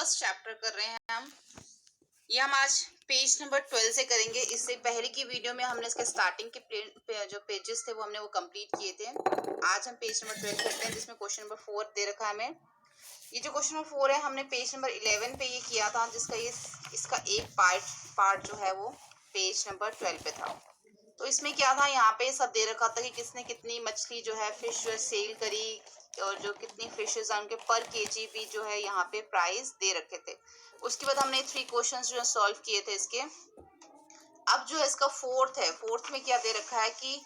First chapter कर रहे हैं हम। ये हम आज पेज नंबर 12 से करेंगे। इससे पहले की वीडियो में हमने इसके स्टार्टिंग के जो पेजेस थे वो हमने कंप्लीट किए थे। आज हम पेज नंबर 12 करते हैं जिसमें क्वेश्चन नंबर 4 दे रखा है हमें। ये जो क्वेश्चन नंबर 4 है हमने पेज नंबर 11 पे ये किया था, जिसका ये इसका एक पार्ट जो है वो पेज नंबर 12 पे था। तो इसमें क्या था, यहाँ पे सब दे रखा था कि किसने कितनी मछली जो है फिश सेल करी और जो कितनी फिशेस हैं उनके पर केजी भी जो है यहाँ पे प्राइस दे रखे थे। उसके बाद हमने 3 क्वेश्चंस जो है सॉल्व किए थे इसके। अब जो है इसका फोर्थ है, फोर्थ में क्या दे रखा है कि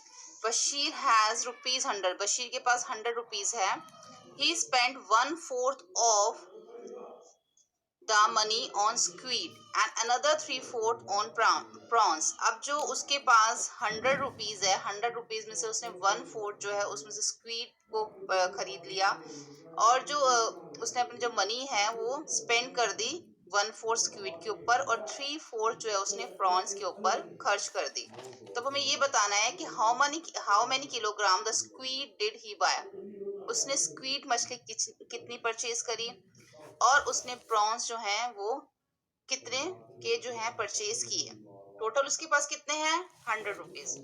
बशीर हैज ₹100, बशीर के पास 100 रुपीज है। He spend 1/4 of the money on squid and another 3/4 on prawns. अब जो उसके पास 100 रुपीज है, 100 रुपीज में से उसने 1/4 जो है उसमें से स्क्वीड को खरीद लिया और जो उसने अपनी जो मनी है वो स्पेंड कर दी 1/4 स्क्वीड के ऊपर और 3/4 जो है उसने प्रॉन्स के ऊपर खर्च कर दी। तो हमें ये बताना है कि how many kilogram the squid did he buy. उसने स्क्वीड मछली कितनी परचेज करी और उसने प्रॉन्स जो हैं वो कितने के जो है परचेज किए। टोटल उसके पास कितने हैं, 100 रुपीज।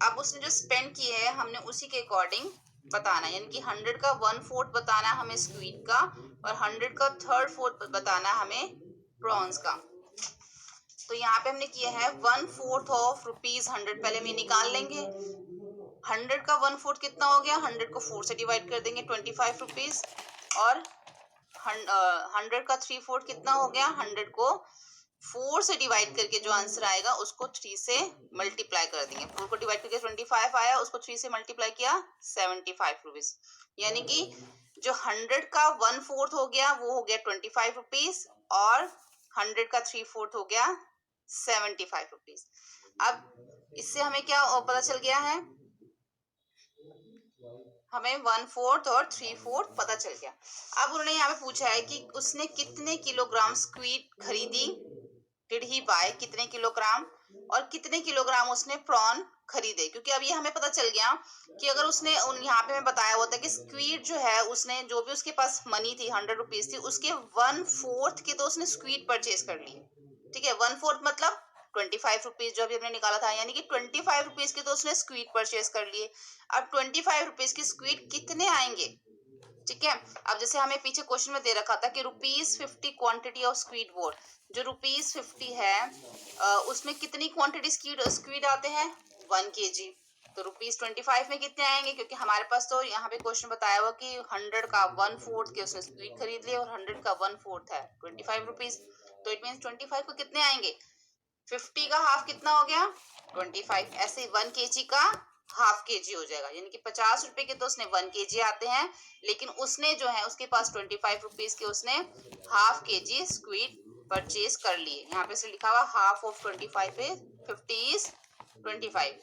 अब उसने जो स्पेंड किए हैं हमने उसी के अकॉर्डिंग बताना है, यानी कि 100 का 1/4 बताना है हमें स्क्वीड का और 100 का 3/4 बताना है हमें प्रॉन्स का। तो यहाँ पे हमने किया है 1/4 ऑफ ₹100। पहले हम निकाल लेंगे। 100 का 1/4 कितना हो गया, 100 को 4 से डिवाइड कर देंगे 25 रुपीज और 100 का 3/4 कितना हो गया, 100 को 4 से डिवाइड करके जो आंसर आएगा उसको 3 से मल्टीप्लाई कर देंगे। 4 को डिवाइड करके 25 आया, उसको 3 से मल्टीप्लाई किया 75 रुपीज। यानी कि जो 100 का 1/4 हो गया वो हो गया 25 रुपीज और 100 का 3/4 हो गया 75 रुपीज। अब इससे हमें क्या पता चल गया है, हमें 1/4 और 3/4 पता चल गया। अब उन्होंने यहाँ पे पूछा है कि उसने कितने किलोग्राम स्क्वीड खरीदी, डिड ही बाय, कितने किलोग्राम और कितने किलोग्राम उसने प्रॉन खरीदे। क्योंकि अब ये हमें पता चल गया कि अगर उसने यहाँ पे मैं बताया होता कि स्क्वीड जो है उसने जो भी उसके पास मनी थी 100 रुपीज थी उसके 1/4 के तो उसने स्क्वीड परचेज कर लिए। ठीक है, 1/4 मतलब 25 रुपीज जो अभी हमने निकाला था, यानी कि 25 रुपीज के तो उसने स्क्वीड परचेज कर लिए। अब 25 रुपीज की स्क्वीड कितने आएंगे। ठीक है, अब जैसे हमें पीछे क्वेश्चन में दे रखा था कि ₹50 क्वांटिटी ऑफ स्क्वीड बोर्ड, जो ₹50 है उसमें कितनी क्वांटिटी स्क्वीड आते हैं 1 kg। तो ₹25 में कितने आएंगे, क्योंकि हमारे पास तो यहाँ पे क्वेश्चन बताया हुआ कि 100 का 1/4 के उसने स्क्वीड खरीद लिया और 100 का 1/4 है 25 रुपीज। तो इट मीन 25 को कितने आएंगे, 50 का हाफ कितना हो गया 25। ऐसे 1 kg का हाफ kg हो जाएगा, यानी कि 50 रुपए के तो उसने 1 kg आते हैं, लेकिन उसने जो है उसके पास 25 रुपीज के उसने हाफ kg स्क्वीड परचेज कर लिए। यहाँ पे से लिखा हुआ हाफ ऑफ 25 है, 50 इज 25।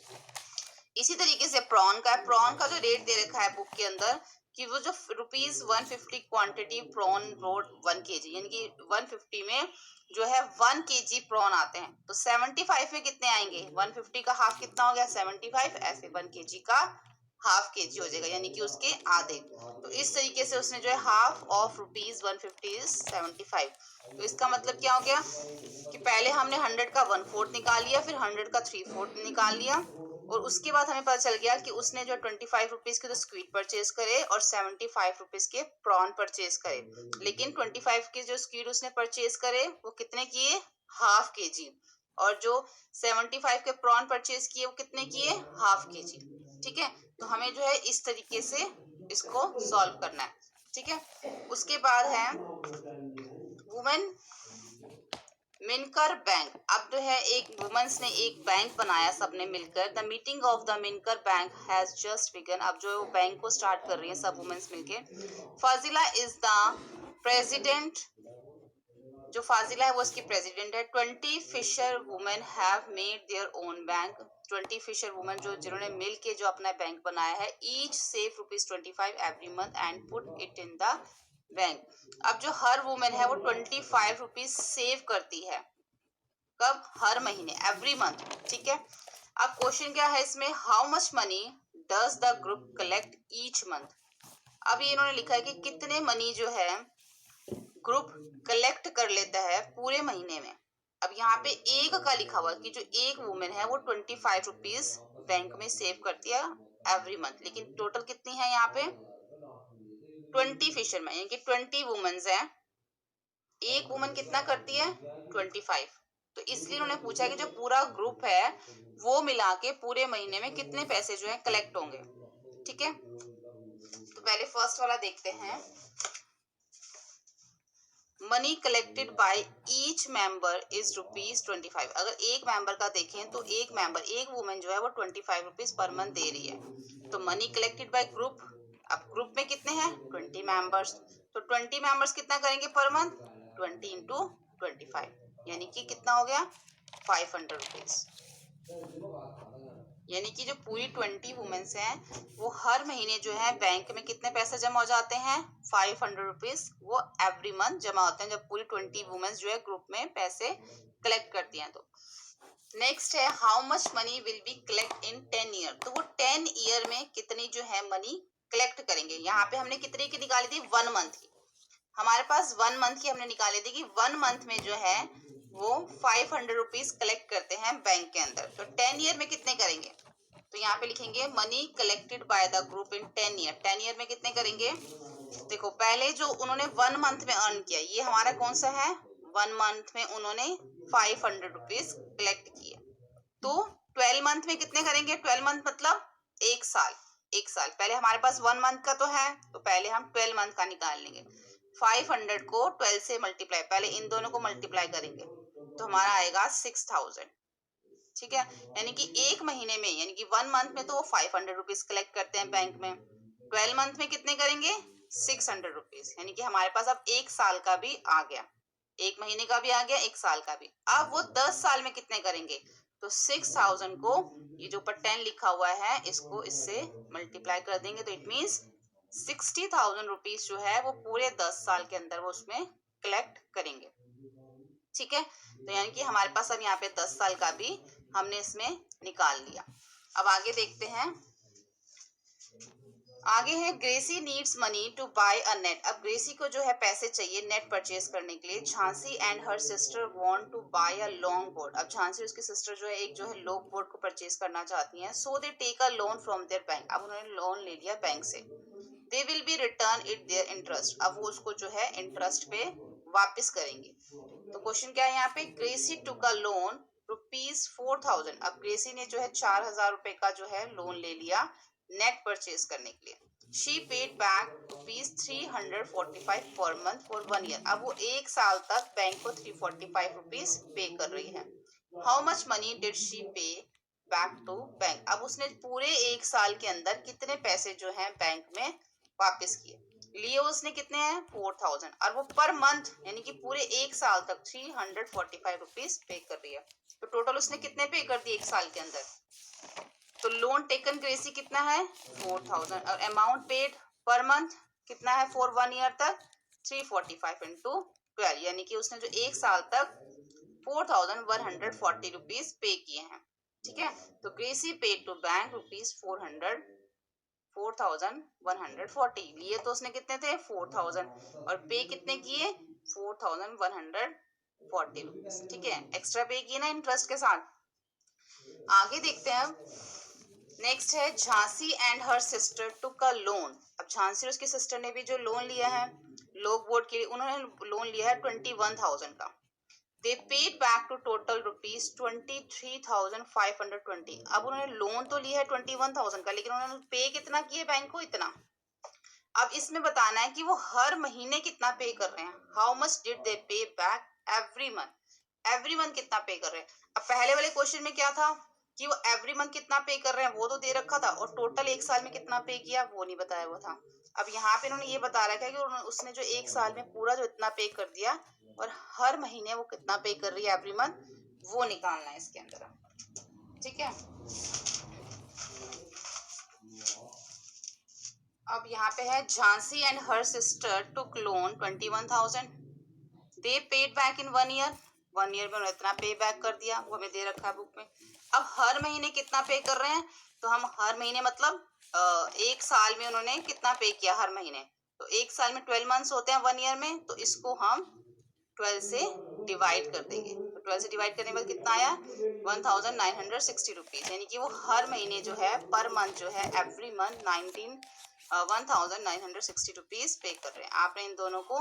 इसी तरीके से प्रॉन का जो रेट दे रखा है बुक के अंदर कि वो जो ₹150 क्वांटिटी प्रॉन रोड 1 kg, यानी कि 150 में जो है 1 kg प्रॉन आते हैं। तो 75 में कितने आएंगे, 150 का हाफ कितना हो गया 75, ऐसे 1 kg का हाफ kg हो जाएगा, यानी कि उसके आधे। तो इस तरीके से उसने जो है हाफ ऑफ ₹150 इज 75। तो इसका मतलब क्या हो गया कि पहले हमने 100 का 1/4 निकाल लिया, फिर 100 का 3/4 निकाल लिया और उसके बाद हमें पता चल गया कि उसने जो 25 रुपीज के तो स्क्वीड परचेज करे और 75 रुपीज के प्रॉन परचेज करे। लेकिन 25 के जो स्क्वीड उसने परचेज करे वो कितने किए, हाफ kg, और जो 75 के प्रॉन परचेज किए वो कितने किए, हाफ kg। ठीक है, तो हमें जो है इस तरीके से इसको सॉल्व करना है। ठीक है, उसके बाद है वुमेन मिनकर बैंक। अब जो है एक वुमेन्स ने एक बैंक बनाया सबने मिलकर। The meeting of the minkar bank has just begun. अब जो है वो बैंक को स्टार्ट कर रही है सब वुमेन्स मिलके। फाजिला इज द प्रेसिडेंट, जो फाजिला है वो उसकी प्रेसिडेंट है। 20 fisher women have made their own bank. 20 fisher women जो जिन्होंने मिल के जो अपना बैंक बनाया है। Each save ₹25 every month and put it in the bank. अब जो हर वुमेन है वो 25 रुपीज सेव करती है, कब, हर महीने, एवरी मंथ। ठीक है, अब क्वेश्चन क्या है इसमें, how much money does the group collect each month. अब ये इन्होंने लिखा है कि कितने मनी जो है ग्रुप कलेक्ट कर लेता है पूरे महीने में। अब यहाँ पे एक का लिखा हुआ कि जो एक वुमेन है वो 25 रुपीज बैंक में सेव करती है एवरी मंथ, लेकिन टोटल कितनी है यहाँ पे 20 फिशरमैन, यानी कि 20 वुमेन्स है। एक वुमन कितना करती है 25, तो इसलिए उन्होंने पूछा कि जो पूरा ग्रुप है वो मिला के पूरे महीने में कितने पैसे जो है कलेक्ट होंगे। ठीक है, तो पहले फर्स्ट वाला देखते हैं। Money collected by each member is ₹25। अगर एक मेंबर का देखें तो एक मेंबर, एक वुमेन जो है वो 25 रुपीज पर मंथ दे रही है। तो मनी कलेक्टेड बाय ग्रुप, अब ग्रुप में कितने हैं 20 मेंबर्स, तो 20 मेंबर्स कितना करेंगे पर मंथ 20 इंटू 25, यानी कि कितना हो गया 500 रुपीज। यानी कि जो पूरी 20 वुमेन्स हैं वो हर महीने जो है बैंक में कितने पैसे जमा हो जाते हैं 500 रुपीज, वो एवरी मंथ जमा होते हैं जब पूरी 20 वुमेन्स जो है ग्रुप में पैसे कलेक्ट करती हैं। तो नेक्स्ट है how much money will be collect in 10 year, तो वो 10 ईयर में कितनी जो है मनी कलेक्ट करेंगे। यहाँ पे हमने कितने की निकाली थी 1 मंथ की, हमारे पास 1 मंथ की हमने निकाली थी कि 1 मंथ में जो है वो 500 रुपीज कलेक्ट करते हैं बैंक के अंदर। तो 10 ईयर में कितने करेंगे, तो यहाँ पे लिखेंगे money collected by the group in 10 year. 10 year में कितने करेंगे, देखो पहले जो उन्होंने 1 मंथ में अर्न किया ये हमारा कौन सा है 1 मंथ में उन्होंने 500 रुपीज कलेक्ट किए। तो 12 मंथ में कितने करेंगे, 12 मंथ मतलब एक साल। एक साल पहले हमारे पास 1 मंथ का तो है, तो पहले हम 12 मंथ का निकाल लेंगे। 500 को 12 से मल्टीप्लाई, पहले इन दोनों को मल्टीप्लाई करेंगे तो हमारा आएगा 6000। ठीक है, यानी कि एक महीने में, यानी कि 1 मंथ में तो वो 500 रुपीज कलेक्ट करते हैं बैंक में, 12 मंथ में कितने करेंगे 600 रुपीज, यानी कि हमारे पास अब एक साल का भी आ गया, एक महीने का भी आ गया, एक साल का भी। अब वो 10 साल में कितने करेंगे, तो 6000 को ये जो ऊपर 10 लिखा हुआ है इसको इससे मल्टीप्लाई कर देंगे, तो इट मीन्स 60,000 रुपीज जो है वो पूरे 10 साल के अंदर वो उसमें कलेक्ट करेंगे। ठीक है, तो यानी कि हमारे पास अब यहाँ पे 10 साल का भी हमने इसमें निकाल लिया। अब आगे देखते हैं, आगे है Gracy needs money to buy a net. अब ग्रेसी को जो है पैसे चाहिए नेट परचेज करने के लिए। Jhansi and her sister want to buy a long board. अब झांसी और उसकी सिस्टर जो है एक जो है लॉन्ग बोर्ड को परचेज करना चाहती हैं, so they take a loan from their bank. अब उन्होंने लोन ले लिया बैंक से, they will be return it their interest. अब वो उसको जो है इंटरेस्ट पे वापस करेंगे। तो क्वेश्चन क्या है यहाँ पे, ग्रेसी टुक अ लोन ₹4000। अब ग्रेसी ने जो है 4000 रुपए का जो है लोन ले लिया नेट परचेज करने के लिए। She paid back ₹345 per month for 1 year. अब वो एक साल तक बैंक को 345 रुपीज पे कर रही है। How much money did she पे बैक टू बैंक। अब उसने पूरे एक साल के अंदर कितने पैसे जो है बैंक में वापस किए, लिए उसने कितने हैं 4000, और वो पर मंथ यानी कि पूरे एक साल तक 345 रुपीज पे कर रही है। तो टोटल उसने कितने पे कर दिए एक साल के अंदर, तो लोन टेकन ग्रेसी कितना है 4000, और अमाउंट पेड पर मंथ कितना है फॉर 1 ईयर तक 345 इंटू 12, यानी कि उसने जो एक साल तक 4140 रुपीज पे किए हैं। ठीक है, तो ग्रेसी पेड टू बैंक ₹4140 लिए, तो उसने कितने थे 4000, और पे कितने किए 4140 रुपीज। ठीक है, एक्स्ट्रा पे किए ना इंटरेस्ट के साथ। आगे देखते हैं, नेक्स्ट है Jhansi and her sister took a loan. अब झांसी और उसकी सिस्टर ने भी जो लोन लिया है लोग बोर्ड के लिए, उन्होंने लोन लिया है 21,000 का। They paid back to total ₹23,520। अब उन्होंने लोन तो लिया है 21,000 का, लेकिन उन्होंने पे कितना किया बैंक को इतना। अब इसमें बताना है कि वो हर महीने कितना पे कर रहे हैं। हाउ मच डिड दे पे back every month, every month कितना पे कर रहे हैं। अब पहले वाले क्वेश्चन में क्या था कि वो एवरी मंथ कितना पे कर रहे हैं वो तो दे रखा था, और टोटल एक साल में कितना पे किया वो नहीं बताया हुआ था। अब यहाँ पे इन्होंने ये बता रखा है कि उसने जो एक साल में पूरा जो इतना पे कर दिया और हर महीने वो कितना पे कर रही है एवरी मंथ, वो निकालना है इसके अंदर। ठीक है, अब यहाँ पे है Jhansi and her sister took loan 21,000। They paid back in 1 year, 1 year में उन्होंने इतना पे बैक कर दिया, वो हमें दे रखा है बुक में। अब हर महीने कितना पे कर रहे हैं, तो हम हर महीने मतलब एक साल में उन्होंने कितना पे किया हर महीने तो एक साल में 12 मंथ्स होते हैं 1 ईयर में, तो इसको हम 12 से डिवाइड कर देंगे। तो 12 से डिवाइड करने के बाद कितना आया 1960 रुपीज, यानी कि वो हर महीने जो है पर मंथ जो है एवरी मंथ 1960 रुपीज पे कर रहे हैं। आपने इन दोनों को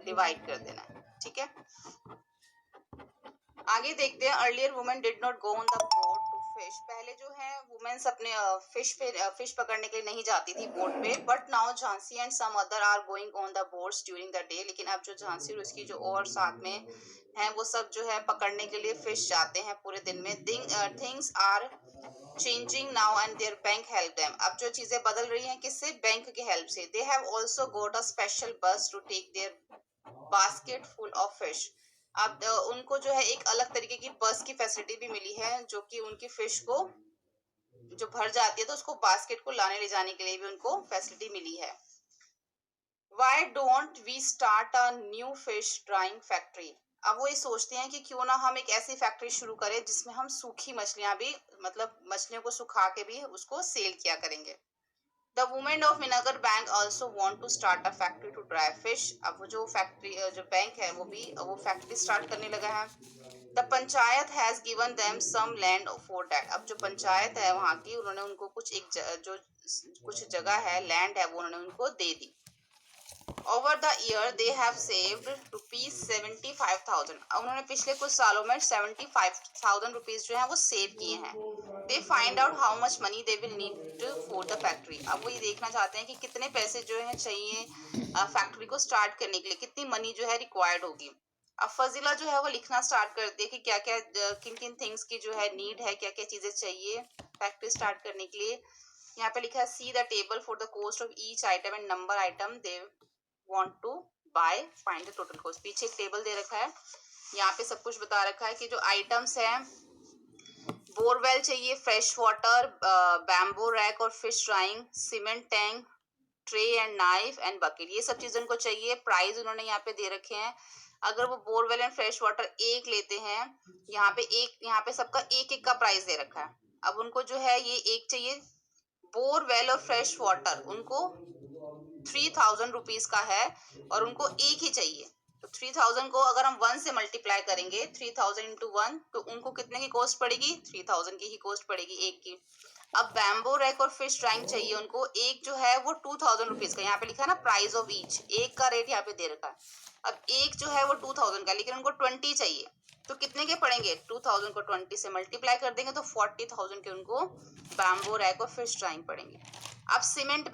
डिवाइड कर देना है, ठीक है। आगे देखते हैं, earlier women did not go on the boat to fish. पहले जो है वुमेन्स अपने फिश पकड़ने के लिए नहीं जाती थी बोट पे, but now Jhansi and some other are going on the boats during the day. लेकिन अब जो झांसी और उसकी जो और साथ में हैं वो सब जो है पकड़ने के लिए फिश जाते हैं पूरे दिन में। Things are changing now and their bank help them. अब जो चीजें बदल रही हैं किससे, बैंक के हेल्प से। They have also got a special bus to take their basket full of fish. अब उनको जो है एक अलग तरीके की बस की फैसिलिटी भी मिली है, जो कि उनकी फिश को जो भर जाती है तो उसको बास्केट को लाने ले जाने के लिए भी उनको फैसिलिटी मिली है। Why don't we start a new fish drying factory? अब वो ये सोचते हैं कि क्यों ना हम एक ऐसी फैक्ट्री शुरू करें जिसमें हम सूखी मछलियां भी, मतलब मछलियों को सुखा के भी उसको सेल किया करेंगे। The women of Vinagar Bank also want to start a factory to dry fish. अब वो जो फैक्ट्री जो बैंक है वो फैक्ट्री स्टार्ट करने लगा है। The panchayat has given them some land for that. अब जो पंचायत है वहाँ की, उन्होंने उनको कुछ जगह है, लैंड है, वो उन्होंने उनको दे दी। Over the year they have saved rupees 75,000. अब उन्होंने पिछले कुछ सालों में 75,000 रुपीज जो है वो सेव किए हैं। They find out how much money they will need for the factory. अब वो ये देखना चाहते हैं कि कितने पैसे जो है चाहिए फैक्ट्री को स्टार्ट करने के लिए, कितनी मनी जो है रिक्वायर्ड होगी। अब फजीला जो है वो लिखना स्टार्ट कर दे कि क्या क्या किन किन थिंग्स की जो है नीड है, क्या क्या चीजें चाहिए फैक्ट्री स्टार्ट करने के लिए। यहाँ पे लिखा है see the table for the cost of each item and number item they want to buy, find the total cost। पीछे एक टेबल दे रखा है, यहाँ पे सब कुछ बता रखा है कि जो आइटम्स हैं, बोरवेल चाहिए, फ्रेश वाटर, बैम्बू रैक और fish drawing, cement tank, tray and knife and bucket, ये सब चीजें उनको चाहिए। प्राइस उन्होंने यहाँ पे दे रखे हैं। अगर वो बोरवेल एंड फ्रेश वाटर एक लेते हैं, यहाँ पे सबका एक एक का प्राइस दे रखा है। अब उनको जो है ये एक चाहिए, बोरवेल और फ्रेश वाटर उनको 3000 रुपीज का है और उनको एक ही चाहिए। तो 3000 को अगर हम 1 से मल्टीप्लाई करेंगे, 3000 इंटू 1, तो उनको कितने की कॉस्ट पड़ेगी, 3000 की ही कॉस्ट पड़ेगी एक की। अब बैम्बो रैक और फिश ड्राइंग चाहिए उनको, एक जो है वो 2000 रुपीज का, यहाँ पे लिखा है ना प्राइस ऑफ ईच, एक का रेट यहाँ पे दे रखा है। अब एक जो है वो 2000 का, लेकिन उनको 20 चाहिए, तो कितने के पड़ेंगे, 2000 को 20 से मल्टीप्लाई कर देंगे तो 40,000 के उनको बैम्बो रैक और फिश ड्राइंग पड़ेंगे। अब सीमेंट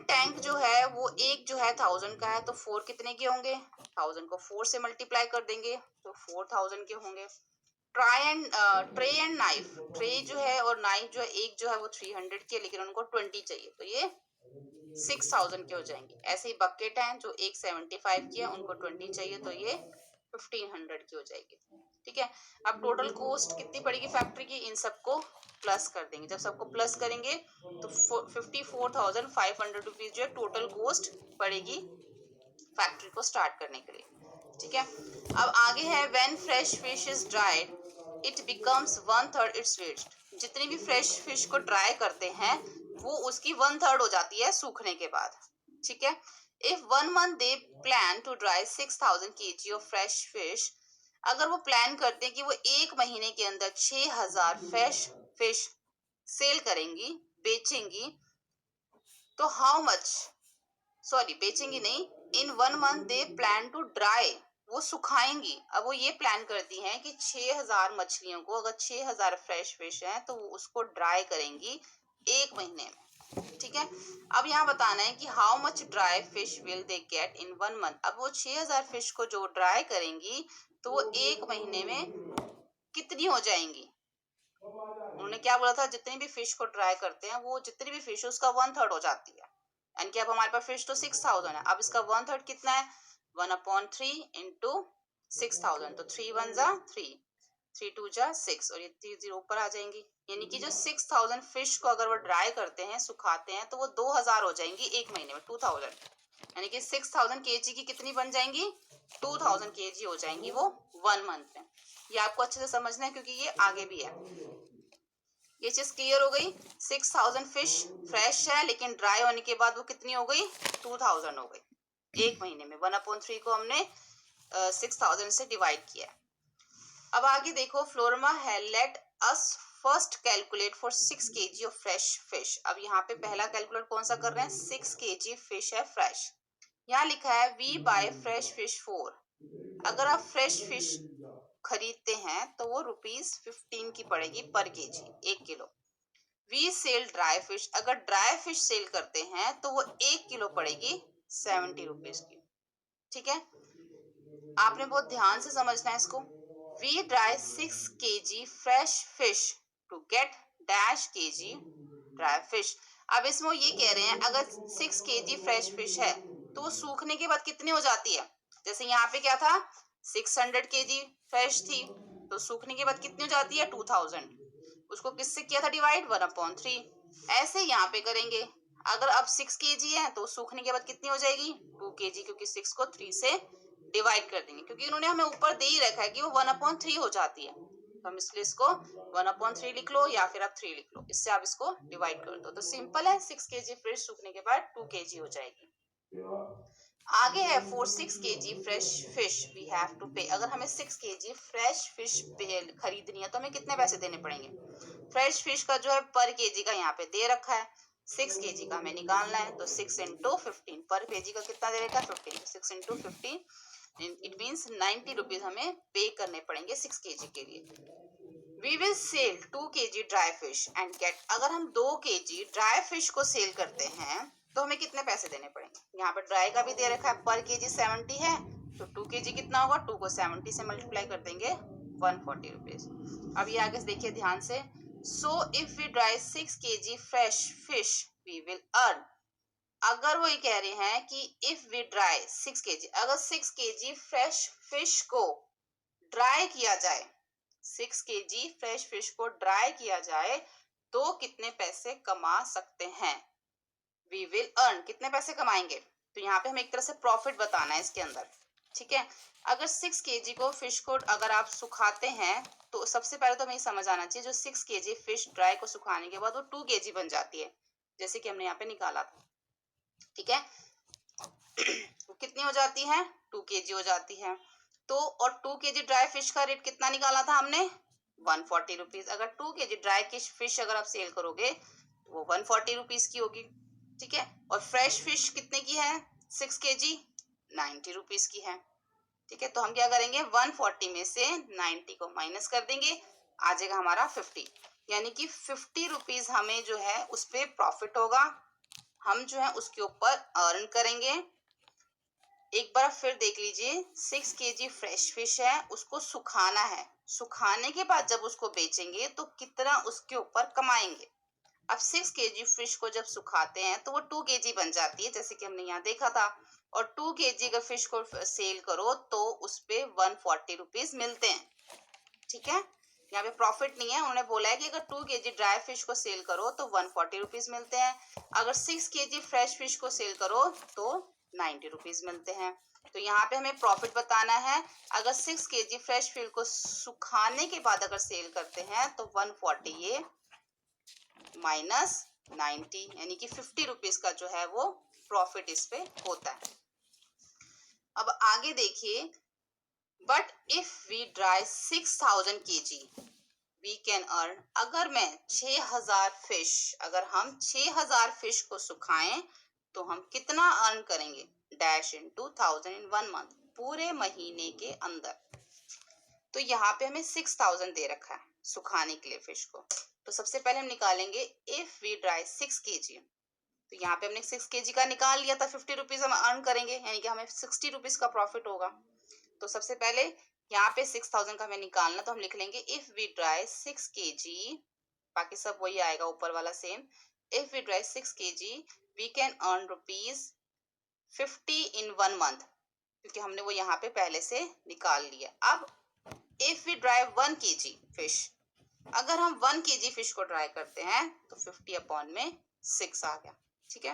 टैंक जो है वो एक जो है 1000 का है, तो 4 कितने के होंगे, 1000 को 4 से मल्टीप्लाई कर देंगे तो 4000 के होंगे। ट्रे एंड नाइफ, ट्रे जो है और नाइफ जो है, एक जो है वो 300 की है लेकिन उनको 20 चाहिए, तो ये 6000 के हो जाएंगे। ऐसे ही बकेट हैं जो एक 75 की है, उनको 20 चाहिए, तो ये 1500 की हो जाएगी। ठीक है। अब टोटल कॉस्ट कितनी पड़ेगी फैक्ट्री की, इन सबको प्लस कर देंगे। जब सबको प्लस करेंगे तो 54,500 रुपीज जो है टोटल कॉस्ट पड़ेगी फैक्ट्री को स्टार्ट करने के लिए। ठीक है। अब आगे है when fresh fish is dried it becomes 1/3 its weight. जितनी भी फ्रेश फिश को ड्राई करते हैं वो उसकी 1/3 हो जाती है सूखने के बाद। ठीक है। If 1 month they plan to dry 6000 kg of fresh fish, अगर वो प्लान करते हैं कि वो एक महीने के अंदर 6000 फ्रेश फिश सेल करेंगी, बेचेंगी, तो हाउ मच, सॉरी बेचेंगी नहीं, in 1 month they plan to dry, वो सुखाएंगी। अब वो ये प्लान करती हैं कि 6000 मछलियों को, अगर 6000 फ्रेश फिश हैं तो वो उसको ड्राई करेंगी एक महीने में। ठीक है। अब यहाँ बताना है कि how much dry fish will they get in 1 month। अब वो 6000 फिश को जो ड्राई करेंगी तो वो एक महीने में कितनी हो जाएंगी। उन्होंने क्या बोला था, जितनी भी फिश को ड्राई करते हैं वो जितनी भी फिश उसका 1/3 हो जाती है। यानी कि अब हमारे पास फिश तो 6000 है, अब इसका 1/3 कितना है, 1/3 इंटू 6000, तो 3 1 जा 3, 3 2 जा 6 और ये 3 0 ऊपर आ जाएंगी। यानी कि जो 6000 फिश को अगर वो ड्राई करते हैं, सुखाते हैं, तो वो 2000 हो जाएंगी एक महीने में, 2000। यानी कि 6000 kg की कितनी बन जाएंगी, 2000 kg हो जाएंगी वो 1 month में। ये आपको अच्छे से समझना है क्योंकि ये आगे भी है। ये चीज क्लियर हो गई। 6000 फिश फ्रेश है, लेकिन ड्राई होने के बाद वो कितनी हो गई, 2000 हो गई। एक महीने में 1/3 को हमने 6000 से डिवाइड किया। अब आगे देखो, फ्लोरमा है let us first calculate for 6 kg of fresh fish. अब यहाँ पे पहला कैलकुलेट कौन सा कर रहे हैं, 6 kg फिश है फ्रेश। यहाँ लिखा है वी बाय फ्रेश फिश 4। अगर आप फ्रेश फिश खरीदते हैं तो वो ₹15 की पड़ेगी पर केजी, 1 किलो। वी सेल ड्राई फिश, अगर ड्राई फिश सेल करते हैं तो वो 1 किलो पड़ेगी ₹70 की। ठीक है, आपने बहुत ध्यान से समझना है इसको। We dry 6 kg fresh fish to get dash kg dry fish. अब इसमें वो ये कह रहे हैं अगर 6 kg फ्रेश फिश है तो वो सूखने के बाद कितनी हो जाती है। जैसे यहाँ पे क्या था, 600 kg फ्रेश थी, तो सूखने के बाद कितनी हो जाती है, 2000। उसको किससे किया था डिवाइड, 1/3। ऐसे यहाँ पे करेंगे, अगर अब 6 kg है तो सूखने के बाद कितनी हो जाएगी, 2 kg, क्योंकि 6 को 3 से डिवाइड कर देंगे, क्योंकि उन्होंने हमें ऊपर दे ही रखा है कि वो 1/3 हो जाती है, तो हम इसलिए इसको 1/3 लिख लो या फिर आप 3 लिख लो, इससे आप इसको डिवाइड कर दो। तो सिंपल है, 6 kg फिश सूखने के बाद 2 kg हो जाएगी। आगे है for 6 kg fresh fish we have to pay. अगर हमें 6 kg फ्रेश फिश खरीदनी है तो हमें कितने पैसे देने पड़ेंगे। फ्रेश फिश का जो है पर केजी का यहाँ पे दे रखा है, 6 kg का हमें निकालना है, तो 6 into 15 पर केजी का कितना दे रखा है, 15। 6 into 15 इट मीन्स 90 रुपीज हमें पे करने पड़ेंगे 6 kg के लिए। We will sell 2 kg dry fish and get, अगर हम 2 kg ड्राई फिश को सेल करते हैं तो हमें कितने पैसे देने पड़ेंगे। यहाँ पे ड्राई का भी दे रखा है, पर केजी 70 है, तो 2 kg कितना होगा, 2 को 70 से मल्टीप्लाई कर देंगे, 140 रुपीज। अब ये आगे देखिए ध्यान से। So if we dry 6 kg fresh fish we will earn. अगर वो ये कह रहे हैं कि इफ वी ड्राई 6 kg, अगर 6 kg फ्रेश फिश को ड्राई किया जाए, 6 kg फ्रेश फिश को ड्राई किया जाए तो कितने पैसे कमा सकते हैं। वी विल अर्न, कितने पैसे कमाएंगे, तो यहाँ पे हमें एक तरह से प्रॉफिट बताना है इसके अंदर। ठीक है, अगर 6 kg को फिश को अगर आप सुखाते हैं तो सबसे पहले तो हमें समझ आना चाहिए, जो 6 kg फिश ड्राई को सुखाने के बाद वो 2 kg बन जाती है, जैसे कि हमने यहाँ पे निकाला था। ठीक है, वो कितनी हो जाती है, 2 kg हो जाती है। तो और 2 kg ड्राई फिश का रेट कितना निकाला था हमने, 140 रुपीज। अगर 2 kg ड्राई फिश अगर आप सेल करोगे तो वो 140 रुपीज की होगी। ठीक है, और फ्रेश फिश कितने की है, 6 kg 90 रुपीज की है। ठीक है, तो हम क्या करेंगे, 140 में से 90 को माइनस कर देंगे, आ जाएगा हमारा 50, यानी कि 50 रुपीज हमें जो है उस पर प्रॉफिट होगा, हम जो है उसके ऊपर अर्न करेंगे। एक बार फिर देख लीजिए, 6 kg फ्रेश फिश है, उसको सुखाना है, सुखाने के बाद जब उसको बेचेंगे तो कितना उसके ऊपर कमाएंगे। अब 6 kg फिश को जब सुखाते हैं तो वो 2 kg बन जाती है, जैसे कि हमने यहाँ देखा था, और 2 kg का फिश को सेल करो तो उस पे 140 रुपीज मिलते हैं। ठीक है, यहाँ पे प्रॉफिट नहीं है, उन्होंने बोला है कि अगर 2 kg ड्राई फिश को सेल करो तो 140 रुपीज मिलते हैं, अगर 6 kg फ्रेश फिश को सेल करो तो 90 रुपीज मिलते हैं। तो यहाँ पे हमें प्रॉफिट बताना है, अगर 6 kg फ्रेश फिश को सुखाने के बाद अगर सेल करते हैं तो 140 ये माइनस 90, यानी कि 50 रुपीज का जो है वो प्रॉफिट इस पे होता है। अब आगे देखिए, but if we dry 6000 kg we can earn, अगर मैं 6000 फिश, अगर हम 6000 फिश को सुखाएं तो हम कितना अर्न करेंगे, डैश इन 2000 इन 1 मंथ, पूरे महीने के अंदर। तो यहाँ पे हमें 6000 दे रखा है सुखाने के लिए फिश को, तो सबसे पहले हम निकालेंगे इफ वी ड्राई 6 kg, तो यहाँ पे हमने 6 kg का निकाल लिया था, 50 रुपीज हम अर्न करेंगे, यानी कि हमें 60 रुपीज का प्रॉफिट होगा। तो सबसे पहले यहाँ पे 6000 का हमें निकालना, तो हम लिख लेंगे इफ वी ड्राई 6 kg, बाकी सब वही आएगा ऊपर वाला same, if we dry 6 kg we can earn ₹50 in 1 month, क्योंकि हमने वो यहाँ पे पहले से निकाल लिया। अब if we dry 1 kg fish, अगर हम 1 kg फिश को ड्राई करते हैं तो 50 अपॉन में 6 आ गया। ठीक है,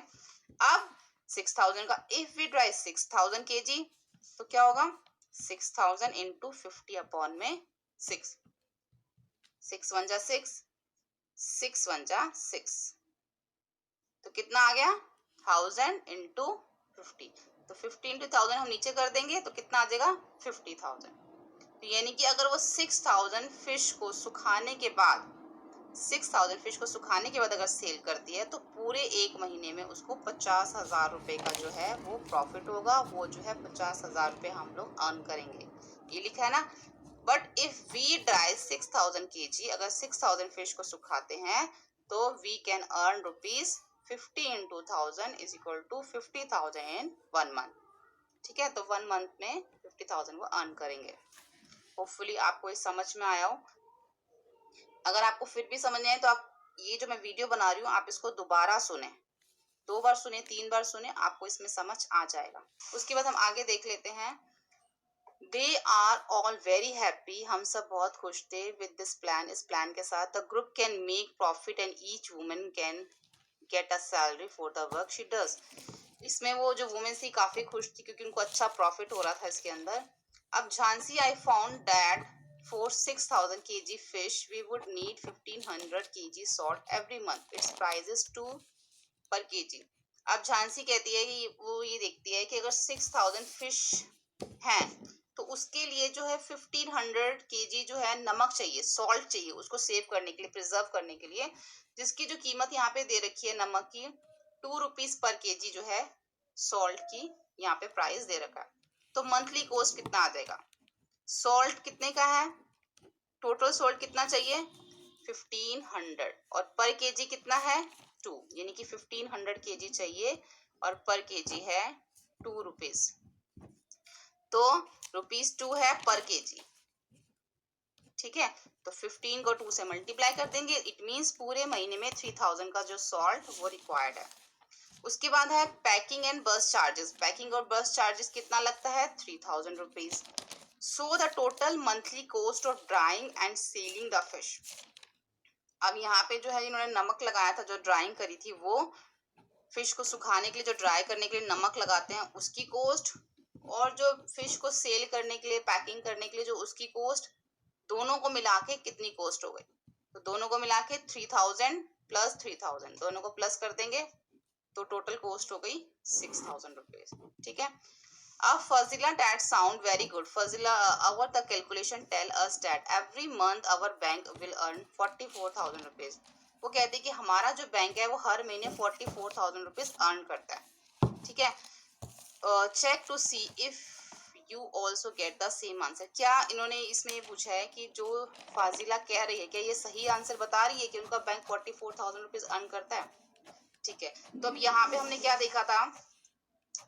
अब 6000 का इफ वी ड्राई 6000 kg तो क्या होगा, 6000 इंटू 50 अपॉन में 6, 6 1 जा 6, 6 1 जा 6, तो कितना आ गया 1000 इंटू 50, तो 50 इंटू 1000 हम नीचे कर देंगे तो कितना आ जाएगा 50,000। तो यानी कि अगर वो 6000 फिश को सुखाने के बाद 6000 फिश को सुखाने के बाद अगर सेल करती है तो पूरे एक महीने में उसको 50,000 रुपए का जो है वो प्रॉफिट होगा, वो जो है 50,000 रुपए हम लोग अर्न करेंगे, ये लिखा है ना। But if we dry 6000 kg, अगर 6000 फिश को सुखाते हैं तो we can earn rupees 50 into 1000 is equal to 50,000 in 1 month. ठीक है, तो 1 मंथ में 50,000 वो अर्न करेंगे। होपफुली आपको ये समझ में आया हो। अगर आपको फिर भी समझ नहीं आए तो आप ये जो मैं वीडियो बना रही हूँ आप इसको दोबारा सुने, 2 बार सुने 3 बार सुने, आपको इसमें समझ आ जाएगा। उसके बाद हम आगे देख लेते हैं। They are all very happy, हम सब बहुत खुश थे विद दिस प्लान, इस प्लान के साथ। The group can make profit and each woman can get a salary for the work she does. इसमें वो जो वुमेन थी काफी खुश थी क्योंकि उनको अच्छा प्रॉफिट हो रहा था इसके अंदर। अब Jhansi, I found that for 6000 kg fish we would need 1500 kg salt every month, its price is 2 per kg। अब झांसी कहती है कि वो ये देखती है कि अगर 6000 फिश हैं तो उसके लिए जो है 1500 kg जो है नमक चाहिए, सॉल्ट चाहिए उसको सेव करने के लिए, प्रिजर्व करने के लिए, जिसकी जो कीमत यहाँ पे दे रखी है नमक की 2 रुपीज पर kg जो है सॉल्ट की यहाँ पे प्राइस दे रखा है। तो मंथली कॉस्ट कितना आ जाएगा, सॉल्ट कितने का है, टोटल सॉल्ट कितना चाहिए 1500 और पर केजी कितना है 2, यानी कि 1500 केजी चाहिए और पर केजी है 2 रुपीज, तो रुपीज 2 है पर केजी। ठीक है, तो 15 को 2 से मल्टीप्लाई कर देंगे, इट मींस पूरे महीने में 3000 का जो सॉल्ट वो रिक्वायर्ड है। उसके बाद है पैकिंग एंड बस चार्जेस, पैकिंग और बस चार्जेस कितना लगता है 3000 rupees. So the total monthly cost of drying and sealing the fish। अब यहाँ पे जो है इन्होंने नमक लगाया था, जो ड्राइंग करी थी वो फिश को सुखाने के लिए, जो ड्राई करने के लिए नमक लगाते हैं उसकी कॉस्ट, और जो फिश को सेल करने के लिए, पैकिंग करने के लिए जो उसकी कॉस्ट, दोनों को मिला के कितनी कॉस्ट हो गई, तो दोनों को मिला के 3000 प्लस 3000 दोनों को प्लस कर देंगे तो टोटल कॉस्ट हो गई 6000 रुपीज। ठीक है, Fazila, that sound very good. Fazila, our the calculation tell us that every month our bank will earn 44,000 rupees। वो कहती है कि हमारा जो बैंक है वो हर महीने 44,000 रुपीज अर्न करता है। ठीक है, check to see if you also get the same answer. क्या इन्होंने इसमें ये पूछा है कि जो फाजिला कह रही है क्या ये सही आंसर बता रही है कि उनका बैंक 44,000 रुपीज अर्न करता है। ठीक है, तो अब यहाँ पे हमने क्या देखा था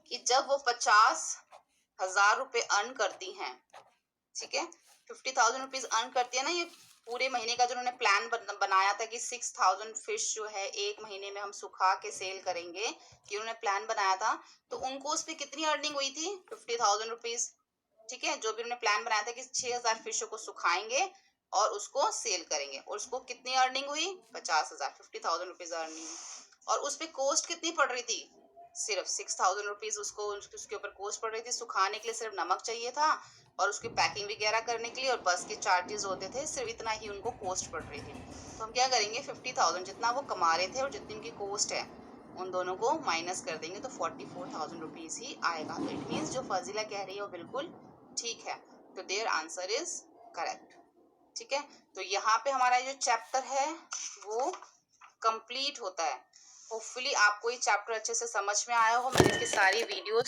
कि जब वो 50,000 रुपए अर्न करती हैं, ठीक है 50,000 रुपीज अर्न करती है ना, ये पूरे महीने का जो उन्होंने प्लान बनाया था कि 6000 फिश जो है एक महीने में हम सुखा के सेल करेंगे, ये उन्होंने प्लान बनाया था, तो उनको उस पर कितनी अर्निंग हुई थी 50,000 रुपीज। ठीक है, जो भी उन्होंने प्लान बनाया था कि 6000 फिशों को सुखाएंगे और उसको सेल करेंगे, और उसको कितनी अर्निंग हुई 50,000, 50,000 रुपीज अर्निंग, और उस पर कॉस्ट कितनी पड़ रही थी सिर्फ 6000 रुपीज, उसको उसके ऊपर कॉस्ट पड़ रही थी, सुखाने के लिए सिर्फ नमक चाहिए था और उसकी पैकिंग वगैरह करने के लिए और बस के चार्जेस होते थे, सिर्फ इतना ही उनको कॉस्ट पड़ रही थी। तो हम क्या करेंगे 50,000 जितना वो कमा रहे थे और जितनी उनकी कॉस्ट है उन दोनों को माइनस कर देंगे तो 44,000 रुपीज ही आएगा। तो इट मीन्स जो फजीला कह रही है वो बिल्कुल ठीक है, तो देयर आंसर इज करेक्ट। ठीक है, तो यहाँ पे हमारा जो चैप्टर है वो कंप्लीट होता है। होपफुली आपको ये चैप्टर अच्छे से समझ में आया हो। मैंने इसकी सारी वीडियोस